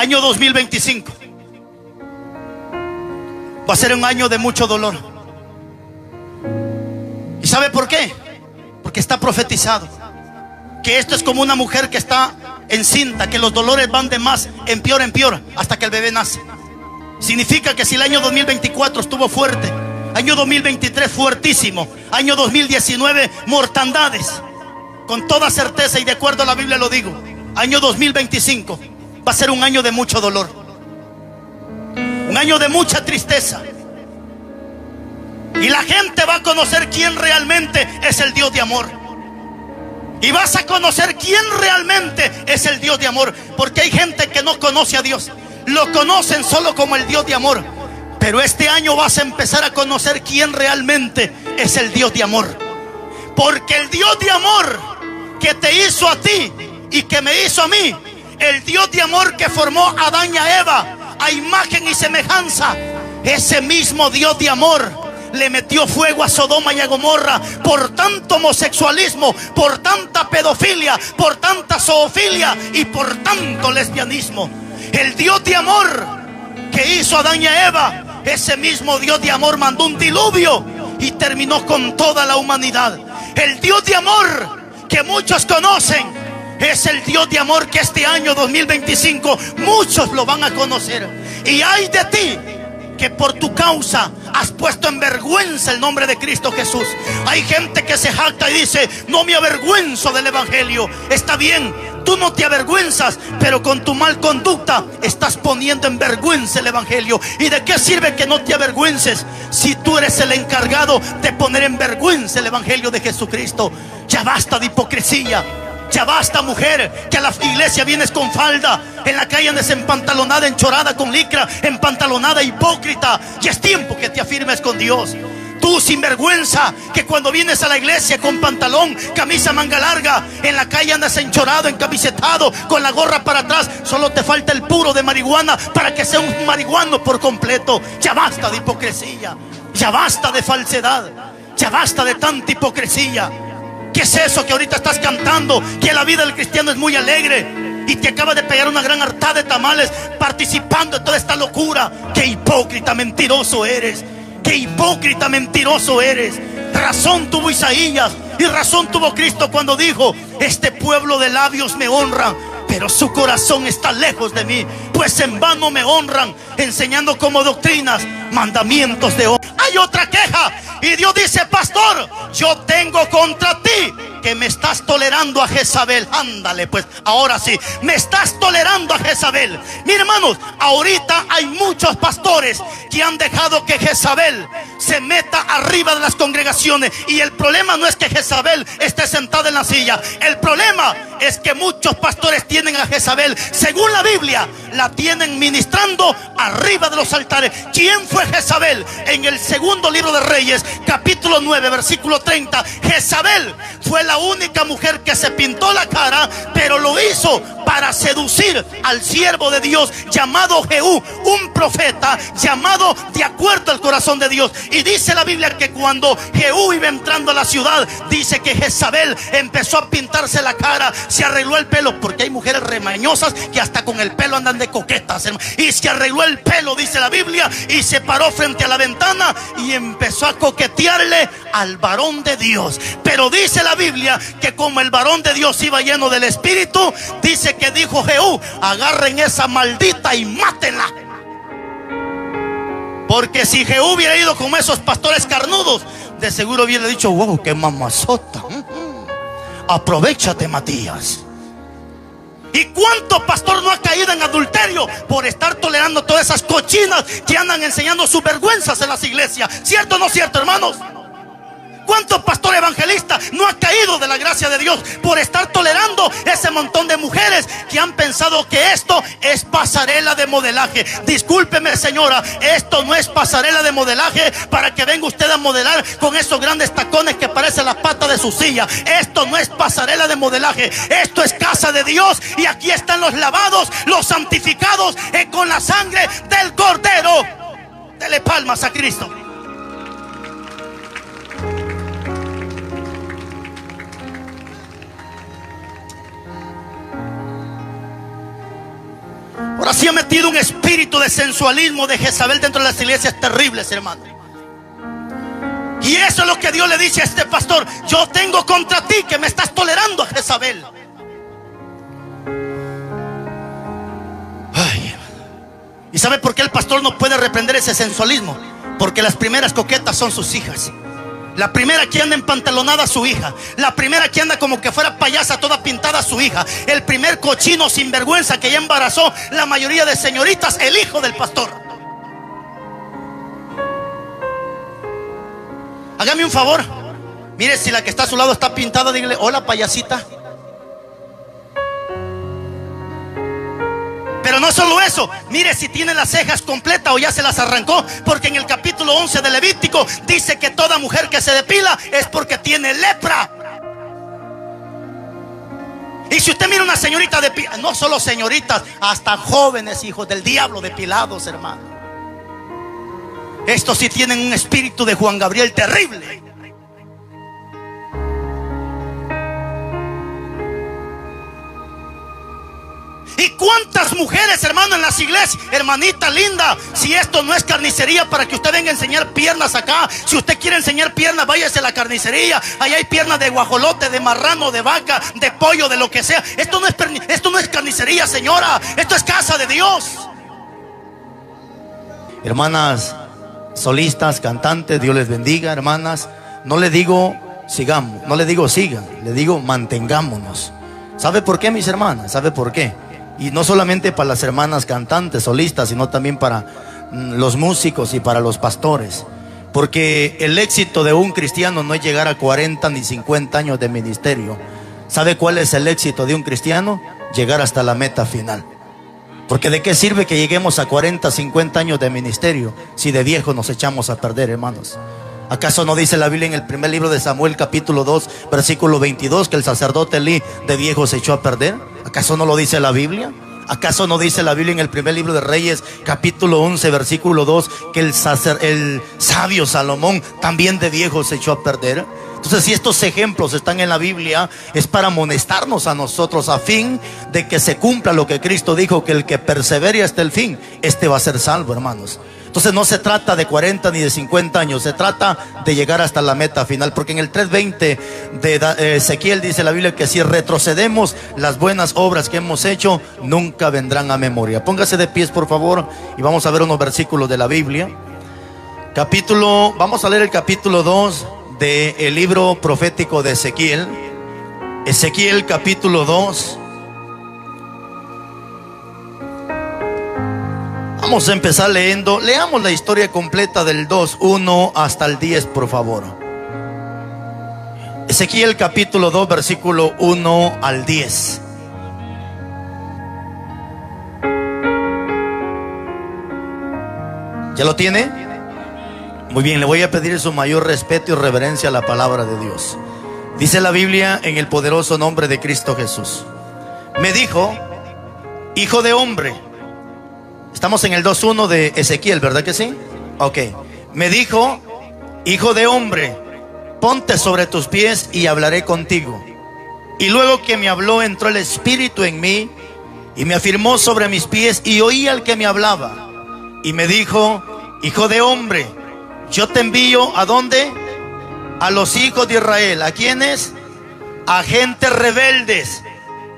Año 2025 va a ser un año de mucho dolor. ¿Y sabe por qué? Porque está profetizado que esto es como una mujer que está encinta, que los dolores van de más en peor hasta que el bebé nace. Significa que si el año 2024 estuvo fuerte, año 2023 fuertísimo, año 2019 mortandades, con toda certeza y de acuerdo a la Biblia lo digo, año 2025 va a ser un año de mucho dolor, un año de mucha tristeza. Y la gente va a conocer quién realmente es el Dios de amor. Y vas a conocer quién realmente es el Dios de amor. Porque hay gente que no conoce a Dios, lo conocen solo como el Dios de amor. Pero este año vas a empezar a conocer quién realmente es el Dios de amor. Porque el Dios de amor que te hizo a ti y que me hizo a mí, el Dios de amor que formó a Adán y a Eva a imagen y semejanza, ese mismo Dios de amor le metió fuego a Sodoma y a Gomorra por tanto homosexualismo, por tanta pedofilia, por tanta zoofilia y por tanto lesbianismo. El Dios de amor que hizo a Adán y a Eva, ese mismo Dios de amor mandó un diluvio y terminó con toda la humanidad. El Dios de amor que muchos conocen es el Dios de amor que este año 2025 muchos lo van a conocer. Y ay de ti que por tu causa has puesto en vergüenza el nombre de Cristo Jesús. Hay gente que se jacta y dice: no me avergüenzo del evangelio. Está bien, tú no te avergüenzas, pero con tu mal conducta estás poniendo en vergüenza el evangelio. ¿Y de qué sirve que no te avergüences si tú eres el encargado de poner en vergüenza el evangelio de Jesucristo? Ya basta de hipocresía. Ya basta, mujer, que a la iglesia vienes con falda, en la calle andes empantalonada, enchorada con licra, empantalonada, hipócrita. Ya es tiempo que te afirmes con Dios. Tú sinvergüenza, que cuando vienes a la iglesia con pantalón, camisa manga larga, en la calle andas enchorado, encamisetado, con la gorra para atrás. Solo te falta el puro de marihuana para que sea un marihuano por completo. Ya basta de hipocresía, ya basta de falsedad, ya basta de tanta hipocresía. ¿Qué es eso que ahorita estás cantando? Que la vida del cristiano es muy alegre y te acaba de pegar una gran hartada de tamales participando en toda esta locura. ¡Qué hipócrita mentiroso eres! ¡Qué hipócrita mentiroso eres! Razón tuvo Isaías y razón tuvo Cristo cuando dijo: este pueblo de labios me honra, pero su corazón está lejos de mí. Pues en vano me honran, enseñando como doctrinas mandamientos de honra. Hay otra queja y Dios dice: pastor, yo tengo contra ti que me estás tolerando a Jezabel. Ándale pues, ahora sí, me estás tolerando a Jezabel. Mira, hermanos, ahorita hay muchos pastores que han dejado que Jezabel se meta arriba de las congregaciones. Y el problema no es que Jezabel esté sentada en la silla. El problema es que muchos pastores tienen a Jezabel, según la Biblia, la tienen ministrando arriba de los altares. ¿Quién fue Jezabel? En el segundo libro de Reyes, capítulo 9, versículo 30, Jezabel fue la única mujer que se pintó la cara, pero lo hizo para seducir al siervo de Dios llamado Jehú, un profeta llamado de acuerdo al corazón de Dios. Y dice la Biblia que cuando Jehú iba entrando a la ciudad, dice que Jezabel empezó a pintarse la cara, se arregló el pelo, porque hay mujeres remañosas que hasta con el pelo andan de coquetas, y se arregló el pelo, dice la Biblia, y se paró frente a la ventana y empezó a coquetearle al varón de Dios. Pero dice la Biblia que como el varón de Dios iba lleno del Espíritu, dice que dijo Jehú: agarren esa maldita y mátenla. Porque si Jehú hubiera ido como esos pastores carnudos, de seguro hubiera dicho: wow, qué mamazota, aprovéchate, Matías. ¿Y cuánto pastor no ha caído en adulterio por estar tolerando todas esas cochinas que andan enseñando sus vergüenzas en las iglesias? ¿Cierto o no cierto, hermanos? ¿Cuánto pastor evangelista no ha caído de la gracia de Dios por estar tolerando ese montón de mujeres que han pensado que esto es pasarela de modelaje? Discúlpeme, señora, esto no es pasarela de modelaje para que venga usted a modelar con esos grandes tacones que parecen las patas de su silla. Esto no es pasarela de modelaje, esto es casa de Dios, y aquí están los lavados, los santificados con la sangre del Cordero. Dele palmas a Cristo. Ahora sí ha metido un espíritu de sensualismo de Jezabel dentro de las iglesias terribles, hermano. Y eso es lo que Dios le dice a este pastor: yo tengo contra ti que me estás tolerando a Jezabel. Ay. ¿Y sabe por qué el pastor no puede reprender ese sensualismo? Porque las primeras coquetas son sus hijas. La primera que anda empantalonada, su hija. La primera que anda como que fuera payasa, toda pintada, su hija. El primer cochino sinvergüenza que ya embarazó la mayoría de señoritas, el hijo del pastor. Hágame un favor. Mire, si la que está a su lado está pintada, dígale: hola, payasita. Pero no solo eso, mire si tiene las cejas completas o ya se las arrancó, porque en el capítulo 11 de Levítico dice que toda mujer que se depila es porque tiene lepra. Y si usted mira una señorita depilada, no solo señoritas, hasta jóvenes hijos del diablo depilados, hermano, estos sí tienen un espíritu de Juan Gabriel terrible. ¿Y cuántas mujeres, hermano, en las iglesias? Hermanita linda, si esto no es carnicería para que usted venga a enseñar piernas acá. Si usted quiere enseñar piernas, váyase a la carnicería. Allá hay piernas de guajolote, de marrano, de vaca, de pollo, de lo que sea. Esto no es carnicería, señora. Esto es casa de Dios. Hermanas solistas, cantantes, Dios les bendiga, hermanas. No le digo sigamos, no le digo sigan, le digo mantengámonos. ¿Sabe por qué, mis hermanas? ¿Sabe por qué? Y no solamente para las hermanas cantantes, solistas, sino también para los músicos y para los pastores. Porque el éxito de un cristiano no es llegar a 40 ni 50 años de ministerio. ¿Sabe cuál es el éxito de un cristiano? Llegar hasta la meta final. Porque ¿de qué sirve que lleguemos a 40, 50 años de ministerio si de viejo nos echamos a perder, hermanos? ¿Acaso no dice la Biblia en el primer libro de Samuel, capítulo 2, versículo 22, que el sacerdote Elí de viejo se echó a perder? ¿Acaso no lo dice la Biblia? ¿Acaso no dice la Biblia en el primer libro de Reyes, capítulo 11, versículo 2, que el sabio Salomón también de viejo se echó a perder? Entonces, si estos ejemplos están en la Biblia, es para amonestarnos a nosotros a fin de que se cumpla lo que Cristo dijo, que el que persevere hasta el fin, este va a ser salvo, hermanos. Entonces no se trata de 40 ni de 50 años, se trata de llegar hasta la meta final. Porque en el 3:20 de Ezequiel dice la Biblia que si retrocedemos, las buenas obras que hemos hecho nunca vendrán a memoria. Póngase de pies, por favor, y vamos a ver unos versículos de la Biblia. Vamos a leer el capítulo 2 del libro profético de Ezequiel. Ezequiel capítulo 2. Vamos a empezar leyendo. Leamos la historia completa del 2:1 hasta el 10, por favor. Ezequiel capítulo 2, versículo 1 al 10. ¿Ya lo tiene? Muy bien, le voy a pedir su mayor respeto y reverencia a la palabra de Dios. Dice la Biblia en el poderoso nombre de Cristo Jesús. Me dijo: hijo de hombre. Estamos en el 2:1 de Ezequiel, ¿verdad que sí? Ok. Me dijo: hijo de hombre, ponte sobre tus pies y hablaré contigo. Y luego que me habló, entró el Espíritu en mí y me afirmó sobre mis pies, y oí al que me hablaba. Y me dijo: hijo de hombre, yo te envío ¿a dónde? A los hijos de Israel. ¿A quiénes? A gentes rebeldes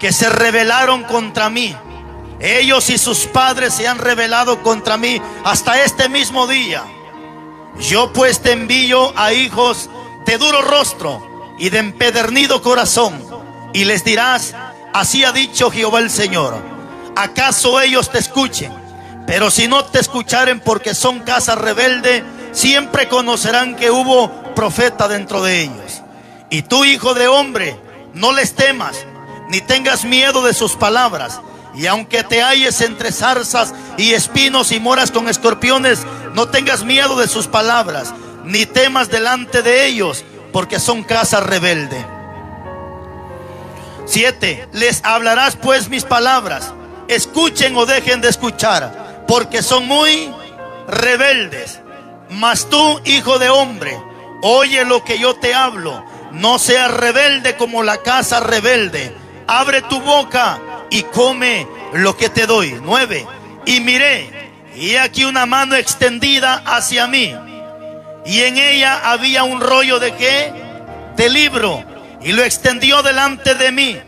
que se rebelaron contra mí. Ellos y sus padres se han rebelado contra mí hasta este mismo día. Yo pues te envío a hijos de duro rostro y de empedernido corazón, y les dirás: así ha dicho Jehová el Señor. ¿Acaso ellos te escuchen? Pero si no te escucharen, porque son casa rebelde, siempre conocerán que hubo profeta dentro de ellos. Y tú, hijo de hombre, no les temas, ni tengas miedo de sus palabras. Y aunque te halles entre zarzas y espinos y moras con escorpiones, no tengas miedo de sus palabras, ni temas delante de ellos, porque son casa rebelde. 7. Les hablarás pues mis palabras, escuchen o dejen de escuchar, porque son muy rebeldes. Mas tú, hijo de hombre, oye lo que yo te hablo. No seas rebelde como la casa rebelde. Abre tu boca y come lo que te doy. 9. Y miré, y aquí una mano extendida hacia mí, y en ella había un rollo ¿de qué? De libro, y lo extendió delante de mí,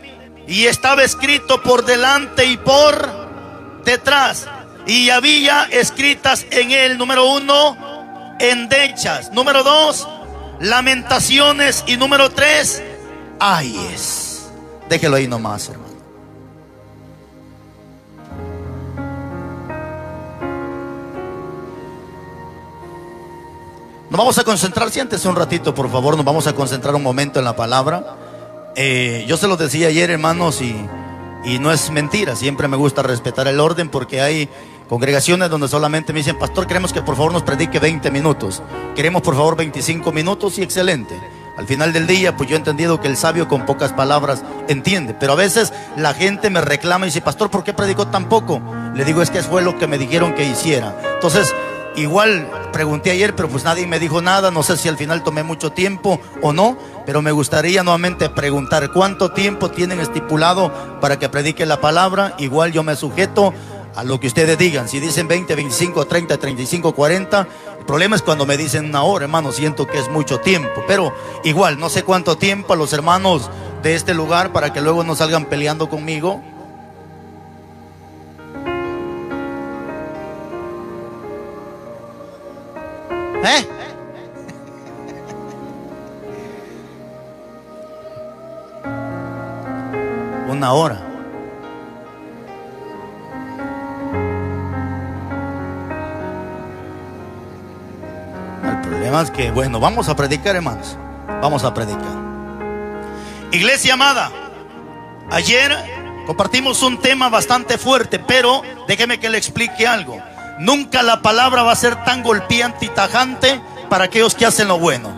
y estaba escrito por delante y por detrás, y había escritas en él, número 1, endechas, número 2, lamentaciones, y número 3, ayes. Déjelo ahí nomás, hermano. Nos vamos a concentrar, siéntese un ratito por favor, nos vamos a concentrar un momento en la palabra. Yo se lo decía ayer, hermanos, y no es mentira, siempre me gusta respetar el orden, porque hay congregaciones donde solamente me dicen: pastor, queremos que por favor nos predique 20 minutos, queremos por favor 25 minutos, y excelente. Al final del día, pues yo he entendido que el sabio con pocas palabras entiende, pero a veces la gente me reclama y dice: pastor, ¿por qué predicó tan poco? Le digo: es que fue lo que me dijeron que hiciera. Entonces, igual pregunté ayer, pero pues nadie me dijo nada. No sé si al final tomé mucho tiempo o no, pero me gustaría nuevamente preguntar: ¿cuánto tiempo tienen estipulado para que predique la palabra? Igual yo me sujeto a lo que ustedes digan. Si dicen 20, 25, 30, 35, 40, el problema es cuando me dicen una hora, hermano, siento que es mucho tiempo. Pero igual, no sé cuánto tiempo a los hermanos de este lugar, para que luego no salgan peleando conmigo. Una hora. El problema es que, bueno, vamos a predicar, hermanos. Vamos a predicar. Iglesia amada, ayer compartimos un tema bastante fuerte, pero déjeme que le explique algo. Nunca la palabra va a ser tan golpeante y tajante para aquellos que hacen lo bueno.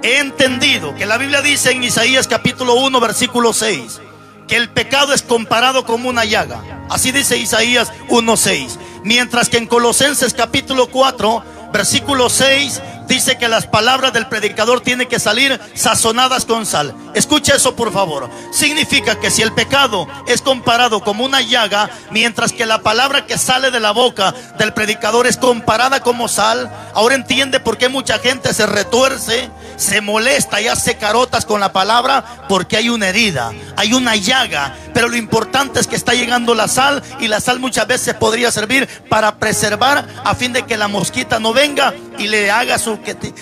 He entendido que la Biblia dice en Isaías capítulo 1 versículo 6 que el pecado es comparado como una llaga. Así dice Isaías 1:6. Mientras que en Colosenses capítulo 4 versículo 6 dice que las palabras del predicador tienen que salir sazonadas con sal. Escucha eso por favor. Significa que si el pecado es comparado como una llaga, mientras que la palabra que sale de la boca del predicador es comparada como sal, ahora entiende por qué mucha gente se retuerce, se molesta y hace carotas con la palabra, porque hay una herida, hay una llaga. Pero lo importante es que está llegando la sal, y la sal muchas veces podría servir para preservar, a fin de que la mosquita no venga y le haga su...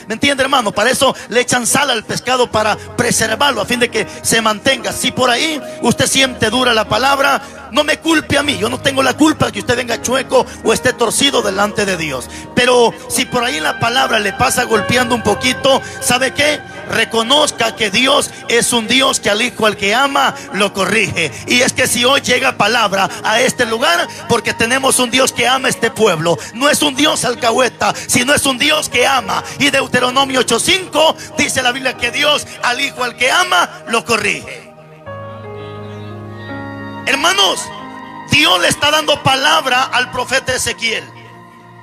¿Me entiende, hermano? Para eso le echan sal al pescado, para preservarlo, a fin de que se mantenga. Si por ahí usted siente dura la palabra, no me culpe a mí, yo no tengo la culpa de que usted venga chueco o esté torcido delante de Dios. Pero si por ahí la palabra le pasa golpeando un poquito, ¿sabe qué? Reconozca que Dios es un Dios que al hijo al que ama lo corrige. Y es que si hoy llega palabra a este lugar, porque tenemos un Dios que ama este pueblo. No es un Dios alcahueta, sino es un Dios que ama. Y Deuteronomio 8:5 dice la Biblia que Dios al hijo al que ama lo corrige. Hermanos, Dios le está dando palabra al profeta Ezequiel,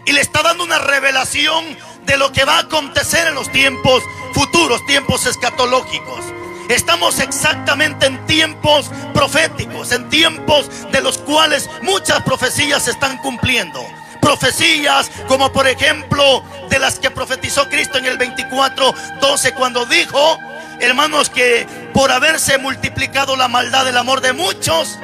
y le está dando una revelación de lo que va a acontecer en los tiempos futuros, tiempos escatológicos. Estamos exactamente en tiempos proféticos, en tiempos de los cuales muchas profecías se están cumpliendo. Profecías como por ejemplo de las que profetizó Cristo en el 24:12, cuando dijo, hermanos, que por haberse multiplicado la maldad, el amor de muchos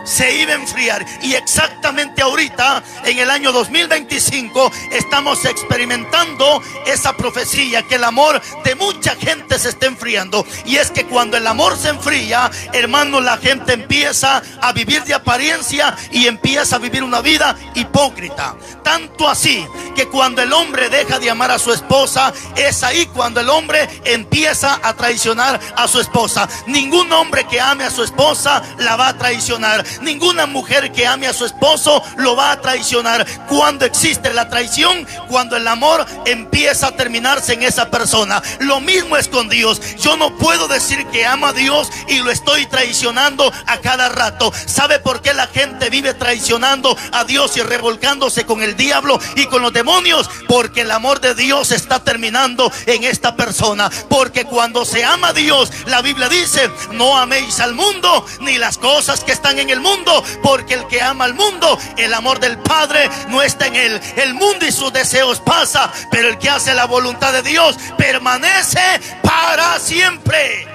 se iba a enfriar. Y exactamente ahorita, en el año 2025, estamos experimentando esa profecía, que el amor de mucha gente se está enfriando. Y es que cuando el amor se enfría, hermano, la gente empieza a vivir de apariencia y empieza a vivir una vida hipócrita. Tanto así que cuando el hombre deja de amar a su esposa, es ahí cuando el hombre empieza a traicionar a su esposa. Ningún hombre que ame a su esposa la va a traicionar. Ninguna mujer que ame a su esposo lo va a traicionar. Cuando existe la traición, cuando el amor empieza a terminarse en esa persona. Lo mismo es con Dios. Yo no puedo decir que amo a Dios y lo estoy traicionando a cada rato. ¿Sabe por qué la gente vive traicionando a Dios y revolcándose con el diablo y con los demonios? Porque el amor de Dios está terminando en esta persona. Porque cuando se ama a Dios, la Biblia dice: no améis al mundo ni las cosas que están en el mundo, porque el que ama al mundo, el amor del Padre no está en él. El mundo y sus deseos pasa, pero el que hace la voluntad de Dios permanece para siempre.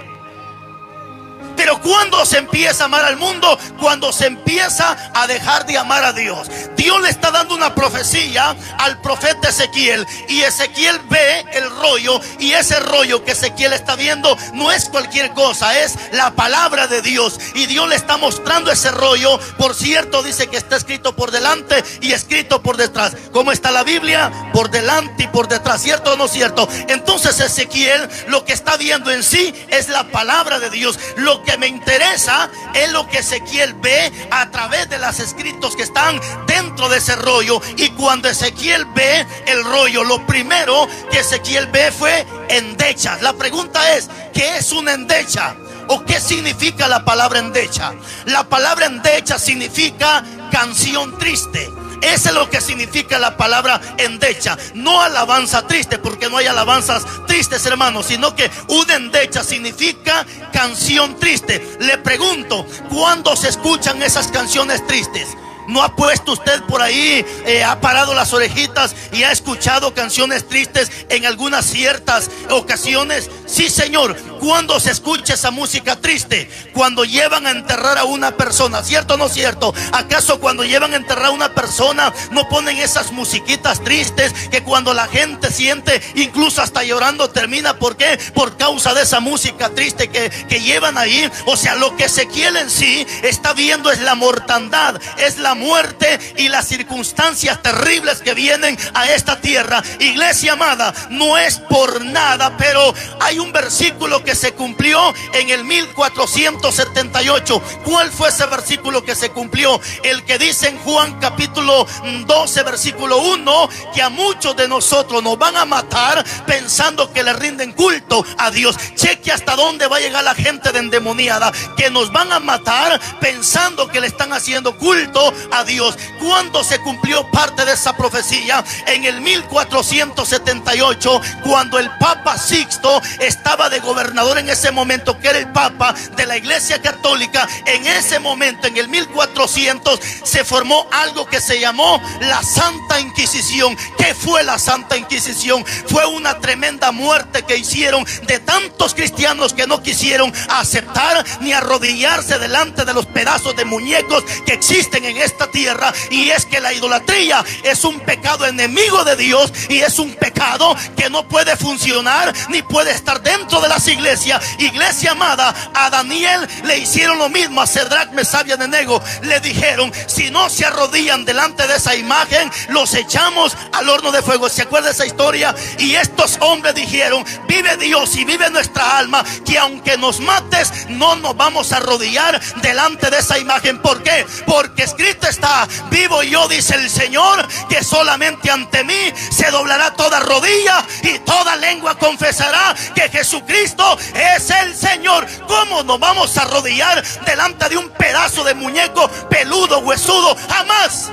Pero cuando se empieza a amar al mundo, cuando se empieza a dejar de amar a Dios. Dios le está dando una profecía al profeta Ezequiel, y Ezequiel ve el rollo, y ese rollo que Ezequiel está viendo no es cualquier cosa, es la palabra de Dios, y Dios le está mostrando ese rollo. Por cierto, dice que está escrito por delante y escrito por detrás. ¿Cómo está la Biblia? Por delante y por detrás, ¿cierto o no cierto? Entonces Ezequiel lo que está viendo en sí es la palabra de Dios. Lo que me interesa es lo que Ezequiel ve a través de los escritos que están dentro de ese rollo. Y cuando Ezequiel ve el rollo, lo primero que Ezequiel ve fue endechas. La pregunta es, ¿qué es una endecha? ¿O qué significa la palabra endecha? La palabra endecha significa canción triste. Eso es lo que significa la palabra endecha. No alabanza triste, porque no hay alabanzas tristes, hermanos, sino que una endecha significa canción triste. Le pregunto, ¿cuándo se escuchan esas canciones tristes? ¿No ha puesto usted por ahí, ha parado las orejitas y ha escuchado canciones tristes en algunas ciertas ocasiones? Sí, Señor. ¿Cuándo se escucha esa música triste? Cuando llevan a enterrar a una persona, ¿cierto o no cierto? ¿Acaso cuando llevan a enterrar a una persona no ponen esas musiquitas tristes que cuando la gente siente, incluso hasta llorando, termina? ¿Por qué? Por causa de esa música triste que llevan ahí. O sea, lo que Ezequiel en sí está viendo es la mortandad, es la muerte y las circunstancias terribles que vienen a esta tierra. Iglesia amada, no es por nada, pero hay un versículo que se cumplió en el 1478. ¿Cuál fue ese versículo que se cumplió? El que dice en Juan capítulo 12 versículo 1, que a muchos de nosotros nos van a matar pensando que le rinden culto a Dios. Cheque hasta dónde va a llegar la gente de endemoniada, que nos van a matar pensando que le están haciendo culto a Dios. ¿Cuándo se cumplió parte de esa profecía? En el 1478, cuando el Papa Sixto estaba de gobernador en ese momento, que era el Papa de la Iglesia Católica. En ese momento, en el 1400, se formó algo que se llamó la Santa Inquisición. ¿Qué fue la Santa Inquisición? Fue una tremenda muerte que hicieron de tantos cristianos que no quisieron aceptar ni arrodillarse delante de los pedazos de muñecos que existen en esta tierra. Y es que la idolatría es un pecado enemigo de Dios, y es un pecado que no puede funcionar ni puede estar dentro de las iglesias. Iglesia amada, a Daniel le hicieron lo mismo, a Sadrach, Mesach y Abednego. Le dijeron, si no se arrodillan delante de esa imagen, los echamos al horno de fuego. ¿Se acuerda esa historia? Y estos hombres dijeron, vive Dios y vive nuestra alma, que aunque nos mates, no nos vamos a arrodillar delante de esa imagen. ¿Por qué? Porque escrito está, vivo yo, dice el Señor, que solamente ante mí se doblará toda rodilla y toda lengua confesará que Jesucristo es el Señor. ¿Cómo nos vamos a arrodillar delante de un pedazo de muñeco peludo, huesudo? Jamás,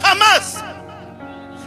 jamás.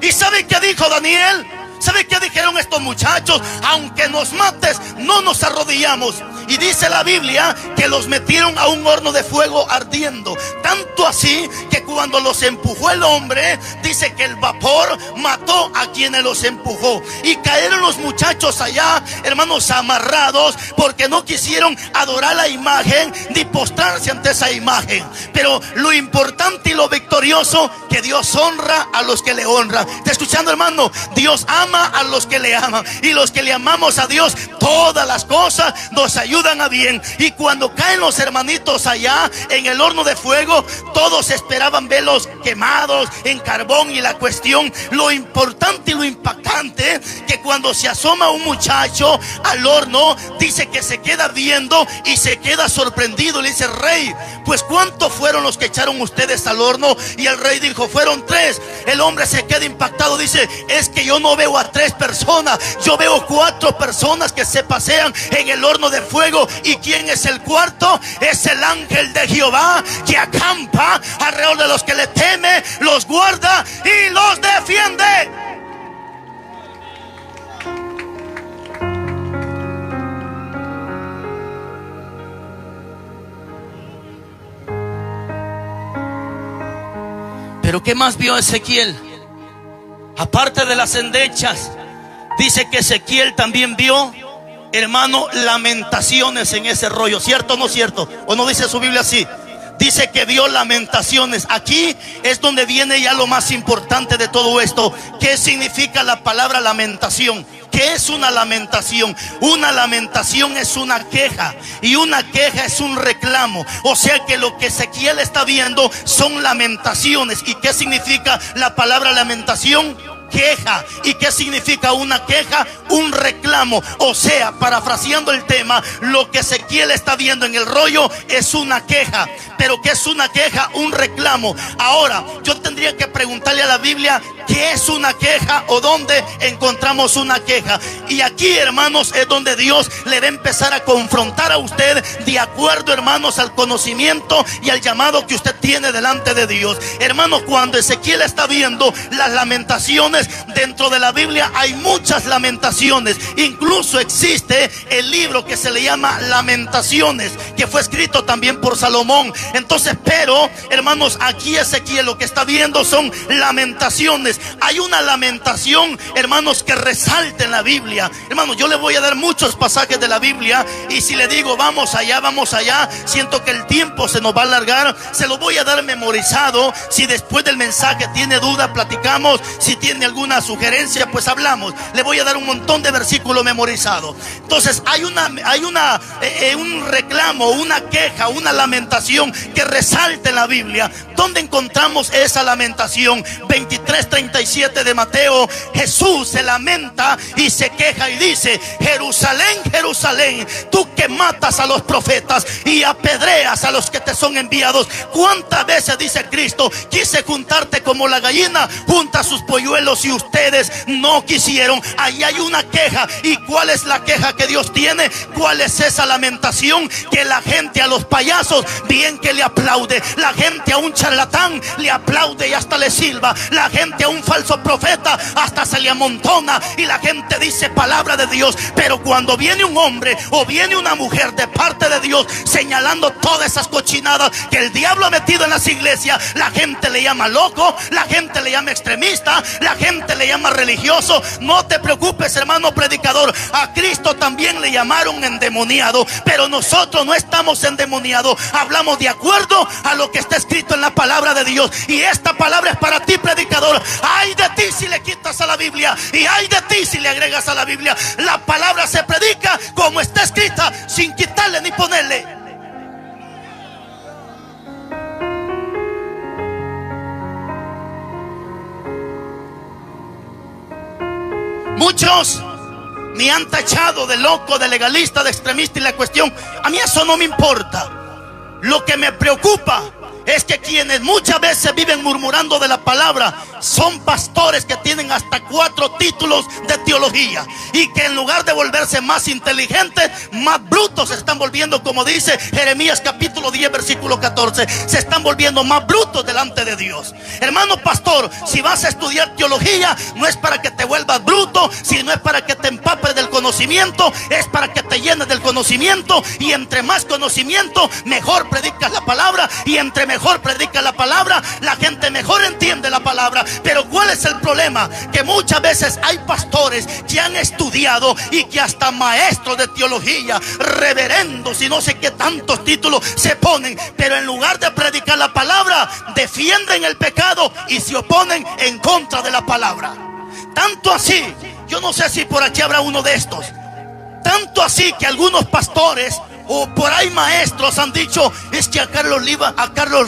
¿Y sabe qué dijo Daniel? ¿Sabe qué dijeron estos muchachos? Aunque nos mates, no nos arrodillamos. Y dice la Biblia que los metieron a un horno de fuego ardiendo. Tanto así que cuando los empujó el hombre, dice que el vapor mató a quienes los empujó. Y cayeron los muchachos allá, hermanos, amarrados, porque no quisieron adorar la imagen ni postrarse ante esa imagen. Pero lo importante y lo victorioso, que Dios honra a los que le honran. ¿Está escuchando, hermano? Dios ama a los que le aman, y los que le amamos a Dios, todas las cosas nos ayudan a bien. Y cuando caen los hermanitos allá en el horno de fuego, todos esperaban verlos quemados en carbón. Y la cuestión, lo importante y lo impactante, que cuando se asoma un muchacho al horno, dice que se queda viendo y se queda sorprendido. Le dice, rey, pues ¿cuántos fueron los que echaron ustedes al horno? Y el rey dijo, fueron 3. El hombre se queda impactado, dice, es que yo no veo a 3 personas, yo veo 4 personas que se pasean en el horno de fuego. ¿Y quién es el cuarto? Es el ángel de Jehová, que acampa alrededor de los que le teme, los guarda y los defiende. ¿qué más vio Ezequiel? Aparte de las endechas, dice que Ezequiel también vio, hermano, lamentaciones en ese rollo. ¿Cierto o no cierto? ¿O no dice su Biblia así? Dice que vio lamentaciones. Aquí es donde viene ya lo más importante de todo esto. ¿Qué significa la palabra lamentación? ¿Qué es una lamentación? Una lamentación es una queja, y una queja es un reclamo. O sea que lo que Ezequiel está viendo son lamentaciones. ¿Y qué significa la palabra lamentación? Queja. ¿Y qué significa una queja? Un reclamo. O sea, parafraseando el tema, lo que Ezequiel está viendo en el rollo es una queja. ¿Pero qué es una queja? Un reclamo. Ahora, yo tendría que preguntarle a la Biblia, ¿qué es una queja o dónde encontramos una queja? Y aquí, hermanos, es donde Dios le va a empezar a confrontar a usted de acuerdo, hermanos, al conocimiento y al llamado que usted tiene delante de Dios. Hermanos, cuando Ezequiel está viendo las lamentaciones, dentro de la Biblia hay muchas lamentaciones. Incluso existe el libro que se le llama Lamentaciones, que fue escrito también por Salomón. Entonces, pero, hermanos, aquí Ezequiel lo que está viendo son lamentaciones. Hay una lamentación, hermanos, que resalta en la Biblia. Hermanos, yo le voy a dar muchos pasajes de la Biblia, y si le digo vamos allá, siento que el tiempo se nos va a alargar. Se lo voy a dar memorizado. Si después del mensaje tiene duda, platicamos. Si tiene alguna sugerencia, pues hablamos. Le voy a dar un montón de versículos memorizados. Entonces hay un reclamo, una queja, una lamentación que resalta en la Biblia. ¿Dónde encontramos esa lamentación? 23:37 de Mateo. Jesús se lamenta y se queja y dice: Jerusalén, Jerusalén, tú que matas a los profetas y apedreas a los que te son enviados. ¿Cuántas veces, dice Cristo, quise juntarte como la gallina junta sus polluelos y ustedes no quisieron? Ahí hay una queja. ¿Y cuál es la queja que Dios tiene? ¿Cuál es esa lamentación? Que la gente a los payasos bien que le aplaude, la gente a un charlatán le aplaude y hasta le silba, la gente a un falso profeta hasta se le amontona, y la gente dice palabra de Dios. Pero cuando viene un hombre o viene una mujer de parte de Dios señalando todas esas cochinadas que el diablo ha metido en las iglesias, la gente le llama loco, la gente le llama extremista, la gente le llama religioso. No te preocupes, hermano predicador, a Cristo también le llamaron endemoniado, pero nosotros no estamos endemoniados. Hablamos de acuerdo a lo que está escrito en la palabra de Dios, y esta palabra es para ti, predicador. Ay de ti si le quitas a la Biblia, y ay de ti si le agregas a la Biblia. La palabra se predica como está escrita, sin quitarle ni ponerle. Muchos me han tachado de loco, de legalista, de extremista, y la cuestión, a mí eso no me importa. Lo que me preocupa es que quienes muchas veces viven murmurando de la palabra son pastores que tienen hasta 4 títulos de teología, y que en lugar de volverse más inteligentes, más brutos se están volviendo, como dice Jeremías capítulo 10 versículo 14. Se están volviendo más brutos delante de Dios. Hermano pastor, si vas a estudiar teología, no es para que te vuelvas bruto, sino es para que te empapes del conocimiento, es para que te llenes del conocimiento, y entre más conocimiento, mejor predicas la palabra, y entre mejor predica la palabra, la gente mejor entiende la palabra. Pero ¿cuál es el problema? Que muchas veces hay pastores que han estudiado y que hasta maestros de teología, reverendos y no sé qué tantos títulos se ponen, pero en lugar de predicar la palabra, defienden el pecado y se oponen en contra de la palabra. Tanto así, yo no sé si por aquí habrá uno de estos, tanto así que algunos pastores o por ahí maestros han dicho: es que a Carlos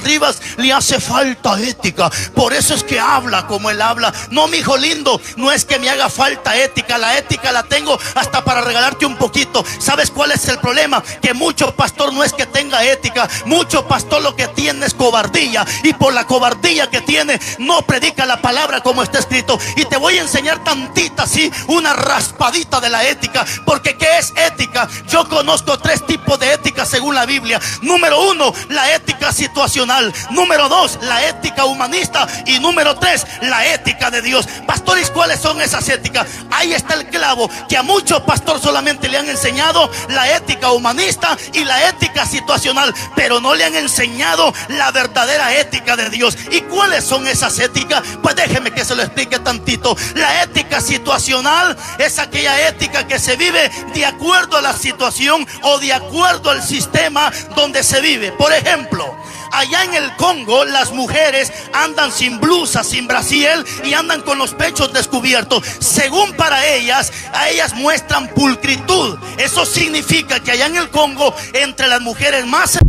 Rivas le hace falta ética, por eso es que habla como él habla. No, mi hijo lindo, no es que me haga falta ética. La ética la tengo hasta para regalarte un poquito. ¿Sabes cuál es el problema? Que mucho pastor no es que tenga ética, mucho pastor lo que tiene es cobardía, y por la cobardía que tiene no predica la palabra como está escrito. Y te voy a enseñar tantita, así, una raspadita de la ética. Porque ¿qué es ética? Yo conozco 3 tipos tipos de ética según la Biblia. Número 1, la ética situacional. Número 2, la ética humanista. Y número 3, la ética de Dios. Pastores, ¿cuáles son esas éticas? Ahí está el clavo, que a muchos pastores solamente le han enseñado la ética humanista y la ética situacional, pero no le han enseñado la verdadera ética de Dios. ¿Y cuáles son esas éticas? Pues déjeme que se lo explique tantito. La ética situacional es aquella ética que se vive de acuerdo a la situación o de acuerdo al sistema donde se vive. Por ejemplo, allá en el Congo las mujeres andan sin blusa, sin brasier y andan con los pechos descubiertos. Según para ellas, a ellas muestran pulcritud. Eso significa que allá en el Congo, entre las mujeres más